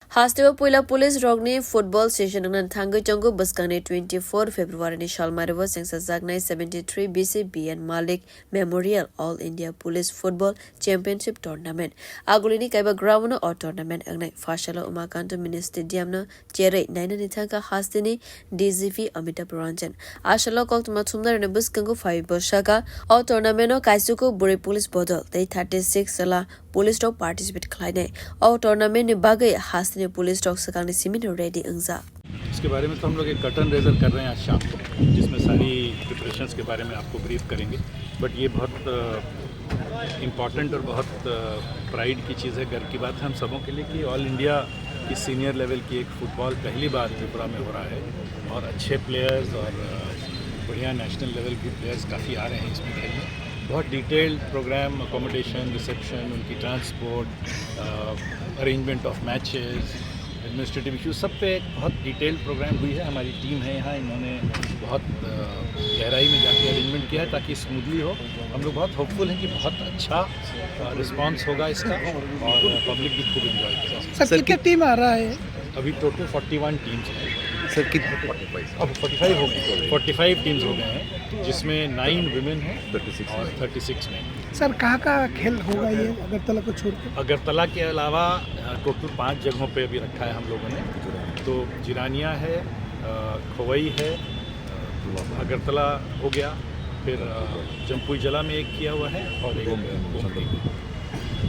Hastiwa Puila Police Rogni Football Station and Tango Jongo Buskane 24 February ni Shalmarivo Sengsa Zagnai 73 BCB and Malik Memorial All India Police Football Championship Tournament. Agulini Kaiba Ground or Tournament Agnai Fashala Umakanto Mini Stadium no Jere Nainani Tanka Hastini DZV Amita Puranjan. Ashala called Matumda and Buskango 5 Boshaka or Tournamento Kaisuko Buri Police Bodol. They 36 Sala Police Dog participate Kleine or Tournament Bagai Hastini police डॉग सकाने सिमिन रेडी अंजा इसके बारे में तो हम लोग एक कर्टन रेजर कर रहे हैं आज शाम को, जिसमें सारी प्रिपरेशंस के बारे में आपको ब्रीफ करेंगे। बट ये बहुत इम्पॉर्टेंट और बहुत प्राइड की चीज़ है, गर्व की बात है हम सबों के लिए कि ऑल इंडिया की सीनियर लेवल की एक फ़ुटबॉल पहली बार त्रिपुरा में हो रहा है और अच्छे प्लेयर्स और बढ़िया नेशनल लेवल के प्लेयर्स काफ़ी आ रहे हैं इसमें खेलने। बहुत डिटेल्ड प्रोग्राम, अकोमोडेशन, रिसेप्शन, उनकी transport, arrangement of matches, administrative issues, सब पे एक बहुत डिटेल्ड प्रोग्राम हुई है। हमारी टीम है यहाँ, इन्होंने बहुत गहराई में जाके अरेंजमेंट किया है ताकि स्मूथली हो। हम लोग बहुत होपफुल हैं कि बहुत अच्छा रिस्पांस होगा इसका और पब्लिक भी खूब एंजॉय करेगा। सर कितनी टीम आ रहा है? अभी टोटल 41 टीम्स हैं सर कितने? अब 45 हो गए, 45 टीम्स हो गए हैं, जिसमें 9 विमेन हैं और 36 में। सर कहाँ खेल होगा ये अगरतला को छोड़ के? अगरतला के अलावा टोटल 5 जगहों पे अभी रखा है हम लोगों ने। तो जिरानिया है, खोवई है, अगरतला हो गया, फिर जम्पुई जिला में एक किया हुआ है और एक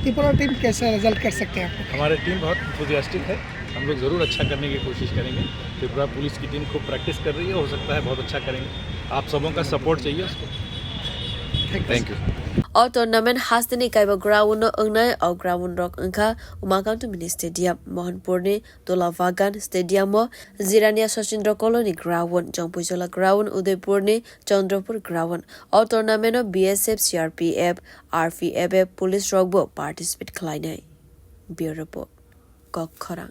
त्रिपुरा टीम कैसा रिजल्ट कर सकते हैं? हमारी टीम बहुत इंथुसियास्टिक है, हम लोग ज़रूर अच्छा करने की कोशिश करेंगे। त्रिपुरा पुलिस की टीम खूब प्रैक्टिस कर रही है, हो सकता है बहुत अच्छा करेंगे। आप सबों का सपोर्ट चाहिए उसको। Thank you. और टूर्नामेंट हास्तिनी काइबा ग्राउंड अंगनाय और ग्राउंड रॉक अंका उमाकांत मिनी स्टेडियम मोहनपुर ने तोलावागन stadium Jirania Sachindra colony ground जंपुजला ग्राउंड उदयपुर ने चंद्रपुर ग्राउंड और tournament BSF CRPF RPF police रॉकबो पार्टिसिपेट खलाइनाय ब्यूरो रिपोर्ट कखरा।